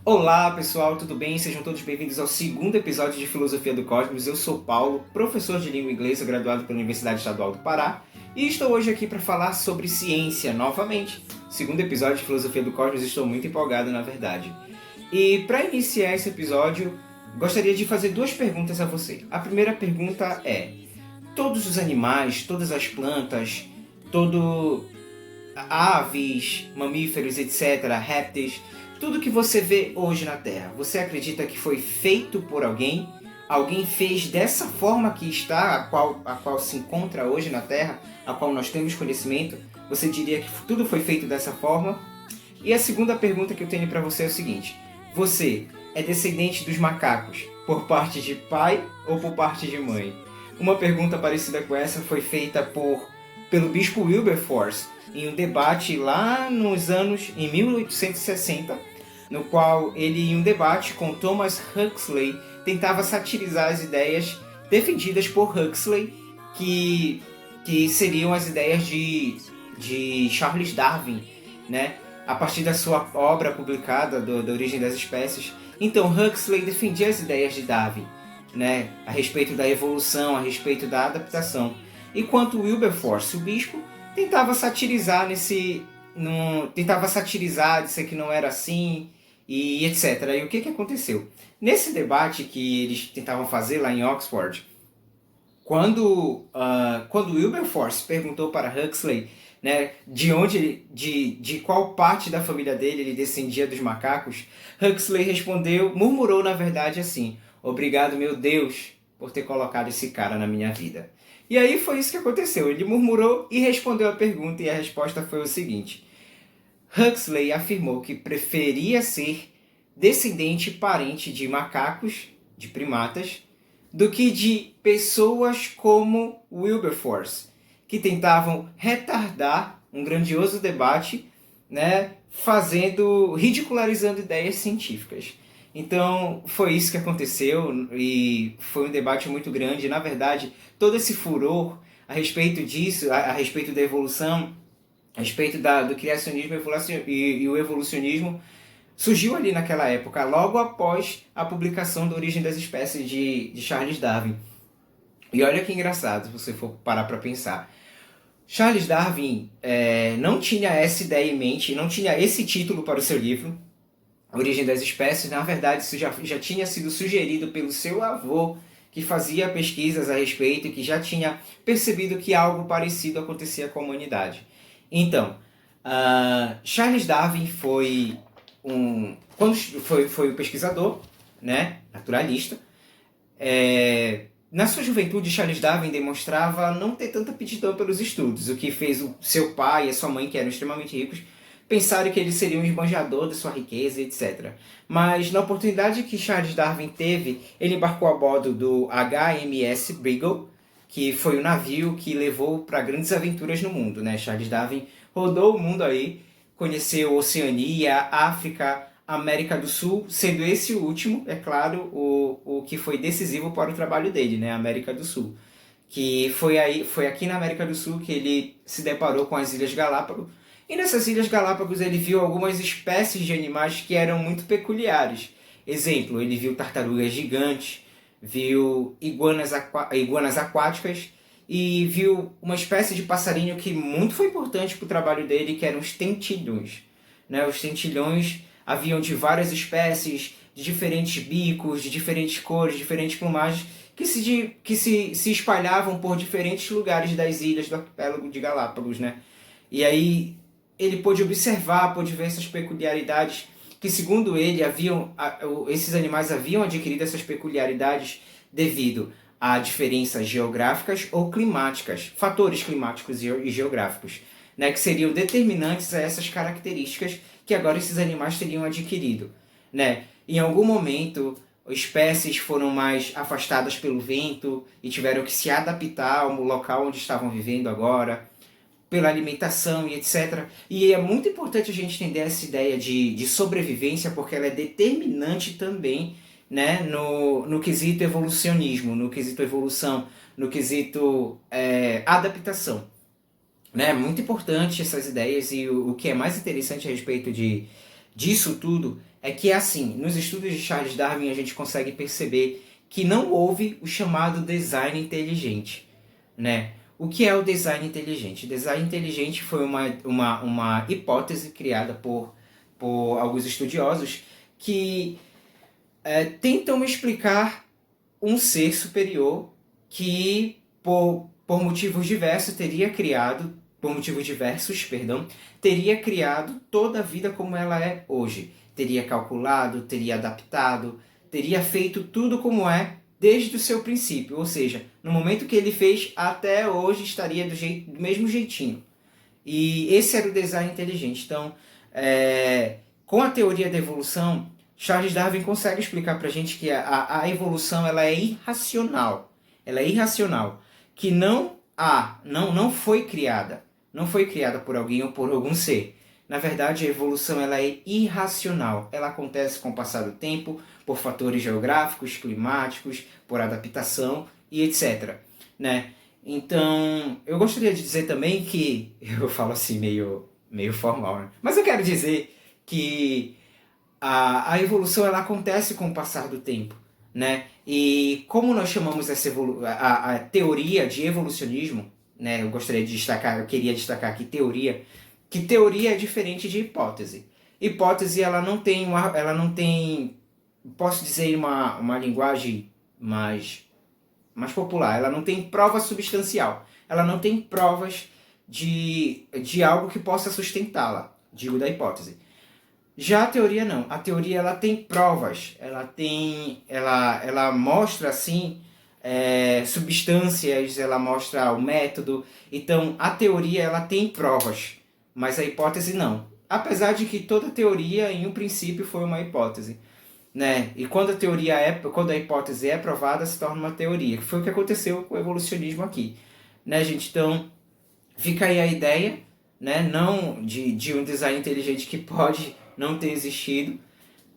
Olá pessoal, tudo bem? Sejam todos bem-vindos ao segundo episódio de Filosofia do Cosmos. Eu sou Paulo, professor de língua inglesa, graduado pela Universidade Estadual do Pará, e estou hoje aqui para falar sobre ciência novamente. Segundo episódio de Filosofia do Cosmos, estou muito empolgado, na verdade. E para iniciar esse episódio, gostaria de fazer duas perguntas a você. A primeira pergunta é: todos os animais, todas as plantas, todo aves, mamíferos, etc., répteis, tudo que você vê hoje na Terra, você acredita que foi feito por alguém? Alguém fez dessa forma que está, a qual se encontra hoje na Terra, a qual nós temos conhecimento? Você diria que tudo foi feito dessa forma? E a segunda pergunta que eu tenho para você é o seguinte: você é descendente dos macacos por parte de pai ou por parte de mãe? Uma pergunta parecida com essa foi feita pelo bispo Wilberforce em um debate lá nos anos em 1860, no qual ele, em um debate com Thomas Huxley, tentava satirizar as ideias defendidas por Huxley, que seriam as ideias de Charles Darwin, né? A partir da sua obra publicada da Origem das Espécies. Então Huxley defendia as ideias de Darwin, né? A respeito da evolução, a respeito da adaptação. Enquanto Wilberforce, o bispo, tentava satirizar tentava satirizar, dizer que não era assim e etc. E o que aconteceu? Nesse debate que eles tentavam fazer lá em Oxford, quando Wilberforce perguntou para Huxley, né, de qual parte da família dele ele descendia dos macacos, Huxley respondeu, murmurou na verdade assim: obrigado, meu Deus, por ter colocado esse cara na minha vida. E aí foi isso que aconteceu. Ele murmurou e respondeu a pergunta, e a resposta foi o seguinte: Huxley afirmou que preferia ser descendente parente de macacos, de primatas, do que de pessoas como Wilberforce, que tentavam retardar um grandioso debate, né, ridicularizando ideias científicas. Então, foi isso que aconteceu e foi um debate muito grande. Na verdade, todo esse furor a respeito disso, a respeito da evolução, a respeito do criacionismo e o evolucionismo, surgiu ali naquela época, logo após a publicação da Origem das Espécies de Charles Darwin. E olha que engraçado, se você for parar para pensar. Charles Darwin não tinha essa ideia em mente, não tinha esse título para o seu livro, Origem das Espécies. Na verdade, isso já tinha sido sugerido pelo seu avô, que fazia pesquisas a respeito e que já tinha percebido que algo parecido acontecia com a humanidade. Então, Charles Darwin foi um pesquisador, né, naturalista. Na sua juventude, Charles Darwin demonstrava não ter tanta aptidão pelos estudos, o que fez o seu pai e a sua mãe, que eram extremamente ricos, pensarem que ele seria um esbanjador de sua riqueza, etc. Mas na oportunidade que Charles Darwin teve, ele embarcou a bordo do HMS Beagle, que foi o navio que levou para grandes aventuras no mundo, né? Charles Darwin rodou o mundo aí, conheceu Oceania, África, América do Sul, sendo esse o último, é claro, o que foi decisivo para o trabalho dele, né? América do Sul. Que foi aqui na América do Sul que ele se deparou com as Ilhas Galápagos. E nessas Ilhas Galápagos ele viu algumas espécies de animais que eram muito peculiares. Exemplo, ele viu tartarugas gigantes, viu iguanas aquáticas e viu uma espécie de passarinho que muito foi importante para o trabalho dele, que eram os tentilhões. Né? Os tentilhões haviam de várias espécies, de diferentes bicos, de diferentes cores, diferentes plumagens, que se espalhavam por diferentes lugares das ilhas do arquipélago de Galápagos. Né? E aí ele pôde observar, pôde ver essas peculiaridades que, segundo ele, esses animais haviam adquirido essas peculiaridades devido a diferenças geográficas ou climáticas, fatores climáticos e geográficos, né, que seriam determinantes a essas características que agora esses animais teriam adquirido. Né? Em algum momento, espécies foram mais afastadas pelo vento e tiveram que se adaptar ao local onde estavam vivendo agora, pela alimentação e etc. E é muito importante a gente entender essa ideia de sobrevivência, porque ela é determinante também, né, no quesito evolucionismo, no quesito evolução, no quesito adaptação. Né? Muito importante essas ideias, e o que é mais interessante a respeito disso tudo é que, assim, nos estudos de Charles Darwin a gente consegue perceber que não houve o chamado design inteligente, né? O que é o design inteligente? O design inteligente foi uma hipótese criada por alguns estudiosos que tentam explicar um ser superior que, por motivos diversos, teria criado toda a vida como ela é hoje. Teria calculado, teria adaptado, teria feito tudo como é desde o seu princípio. Ou seja, no momento que ele fez, até hoje estaria do mesmo jeitinho. E esse era o design inteligente. Então, com a teoria da evolução, Charles Darwin consegue explicar para a gente que a evolução ela é irracional. Ela é irracional. Que não foi criada. Não foi criada por alguém ou por algum ser. Na verdade, a evolução ela é irracional. Ela acontece com o passar do tempo, por fatores geográficos, climáticos, por adaptação e etc. Né? Então, eu gostaria de dizer também que, eu falo assim meio formal, né? Mas eu quero dizer que a evolução ela acontece com o passar do tempo, né? E como nós chamamos a teoria de evolucionismo, né? Eu queria destacar aqui que teoria é diferente de hipótese. Hipótese ela não tem, posso dizer uma linguagem mais popular, ela não tem prova substancial, ela não tem provas de algo que possa sustentá-la, digo da hipótese. Já a teoria não, a teoria ela tem provas, ela mostra assim substâncias, ela mostra o método, então a teoria ela tem provas, mas a hipótese não. Apesar de que toda teoria em um princípio foi uma hipótese. Né? E quando a hipótese é provada, se torna uma teoria, que foi o que aconteceu com o evolucionismo aqui, né, gente? Então, fica aí a ideia, né, não de um design inteligente que pode não ter existido,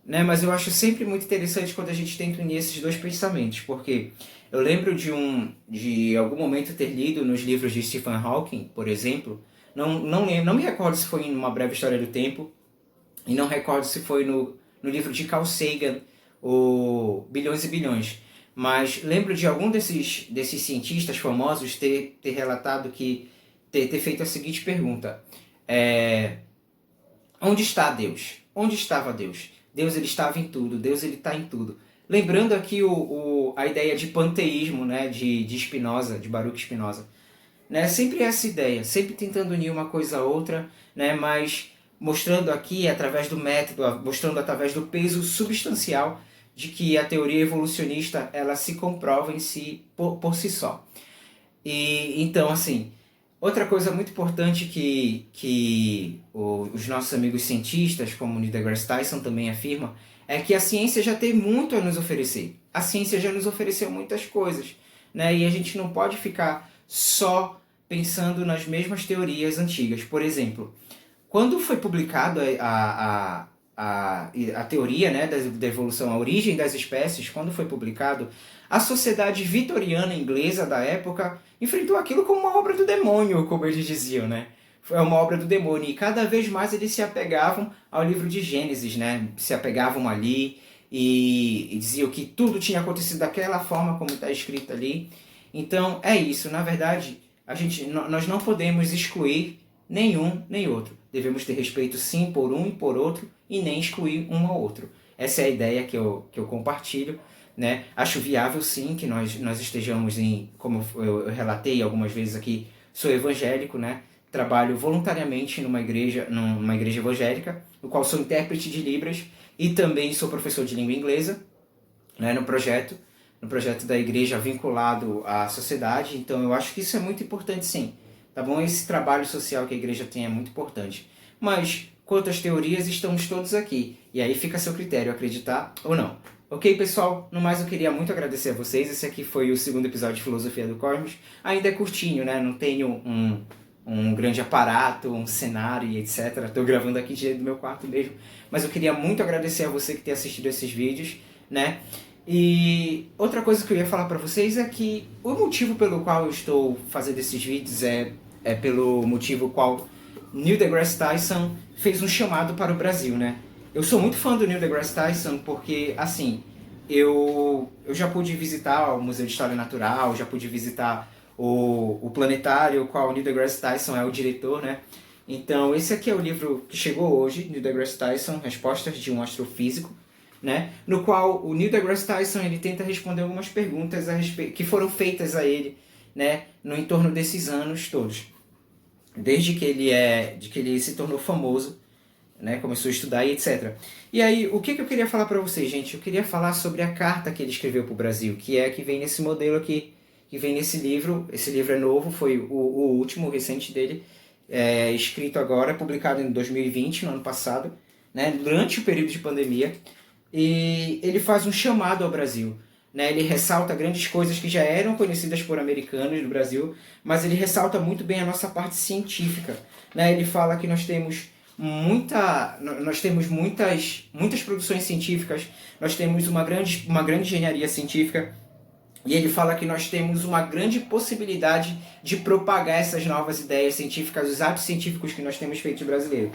né, mas eu acho sempre muito interessante quando a gente tenta unir esses dois pensamentos, porque eu lembro de algum momento ter lido nos livros de Stephen Hawking, por exemplo, não me recordo se foi em Uma Breve História do Tempo, e não recordo se foi no livro de Carl Sagan, o Bilhões e Bilhões. Mas lembro de algum desses cientistas famosos ter relatado ter feito a seguinte pergunta. Onde está Deus? Onde estava Deus? Deus ele estava em tudo, Deus ele está em tudo. Lembrando aqui a ideia de panteísmo, né, de Spinoza, de Baruch Spinoza. Né, sempre essa ideia, sempre tentando unir uma coisa a outra, né, mas mostrando aqui através do método, mostrando através do peso substancial de que a teoria evolucionista ela se comprova em si por si só. E então, assim, outra coisa muito importante que os nossos amigos cientistas, como Neil deGrasse Tyson também afirma, é que a ciência já tem muito a nos oferecer. A ciência já nos ofereceu muitas coisas, né? E a gente não pode ficar só pensando nas mesmas teorias antigas. Por exemplo, quando foi publicado a teoria, né, da evolução, a origem das espécies, quando foi publicado, a sociedade vitoriana inglesa da época enfrentou aquilo como uma obra do demônio, como eles diziam, né? Foi uma obra do demônio, e cada vez mais eles se apegavam ao livro de Gênesis, né? Se apegavam ali e diziam que tudo tinha acontecido daquela forma como está escrito ali. Então, é isso. Na verdade, nós não podemos excluir nenhum nem outro. Devemos ter respeito sim por um e por outro e nem excluir um ao outro. Essa é a ideia que eu compartilho, né? Acho viável sim que nós estejamos como eu relatei algumas vezes aqui, sou evangélico, né? Trabalho voluntariamente numa igreja evangélica, no qual sou intérprete de Libras e também sou professor de língua inglesa, né? no projeto da igreja vinculado à sociedade. Então eu acho que isso é muito importante sim. Tá bom? Esse trabalho social que a igreja tem é muito importante. Mas, quanto às teorias, estamos todos aqui. E aí fica a seu critério acreditar ou não. Ok, pessoal? No mais, eu queria muito agradecer a vocês. Esse aqui foi o segundo episódio de Filosofia do Cosmos. Ainda é curtinho, né? Não tenho um grande aparato, um cenário e etc. Estou gravando aqui direto do meu quarto mesmo. Mas eu queria muito agradecer a você que tem assistido esses vídeos, né? E outra coisa que eu ia falar para vocês é que o motivo pelo qual eu estou fazendo esses vídeos é pelo motivo qual Neil deGrasse Tyson fez um chamado para o Brasil, né? eu sou muito fã do Neil deGrasse Tyson porque, assim, eu já pude visitar o Museu de História Natural, já pude visitar o planetário, qual o Neil deGrasse Tyson é o diretor, né? Então, esse aqui é o livro que chegou hoje, Neil deGrasse Tyson, Respostas de um Astrofísico, né? No qual o Neil deGrasse Tyson ele tenta responder algumas perguntas que foram feitas a ele, né? No entorno desses anos todos, desde de que ele se tornou famoso, né, começou a estudar e etc. E aí, o que eu queria falar para vocês, gente? Eu queria falar sobre a carta que ele escreveu para o Brasil, que é a que vem nesse modelo aqui, que vem nesse livro. Esse livro é novo, foi o último, o recente dele, escrito agora, publicado em 2020, no ano passado, né, durante o período de pandemia. E ele faz um chamado ao Brasil. Né? Ele ressalta grandes coisas que já eram conhecidas por americanos do Brasil, mas ele ressalta muito bem a nossa parte científica. Né? Ele fala que nós temos muitas produções científicas, nós temos uma grande engenharia científica, e ele fala que nós temos uma grande possibilidade de propagar essas novas ideias científicas, os atos científicos que nós temos feito brasileiro.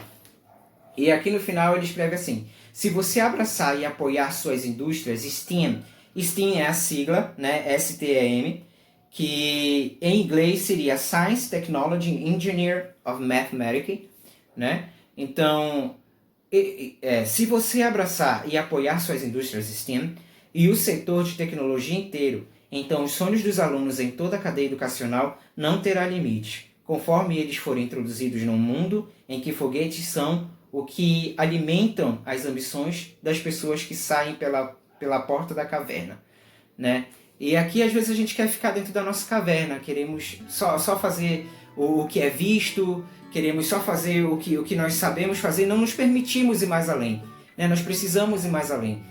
E aqui no final ele escreve assim: se você abraçar e apoiar suas indústrias STEM, STEM é a sigla, né, STEM, que em inglês seria Science, Technology, Engineer of Mathematics, né? Então, se você abraçar e apoiar suas indústrias STEM e o setor de tecnologia inteiro, então os sonhos dos alunos em toda a cadeia educacional não terá limite, conforme eles forem introduzidos num mundo em que foguetes são o que alimentam as ambições das pessoas que saem pela porta da caverna, né? E aqui às vezes a gente quer ficar dentro da nossa caverna, queremos só fazer o que é visto, queremos só fazer o que nós sabemos fazer, não nos permitimos ir mais além, né? Nós precisamos ir mais além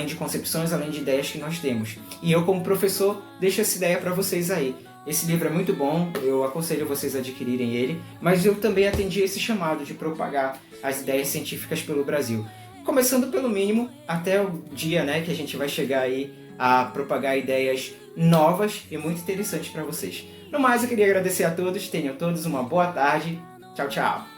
de concepções, além de ideias que nós temos. E eu, como professor, deixo essa ideia para vocês aí. Esse livro é muito bom, eu aconselho vocês a adquirirem ele, mas eu também atendi esse chamado de propagar as ideias científicas pelo Brasil. Começando pelo mínimo, até o dia, né, que a gente vai chegar aí a propagar ideias novas e muito interessantes para vocês. No mais, eu queria agradecer a todos, tenham todos uma boa tarde. Tchau, tchau!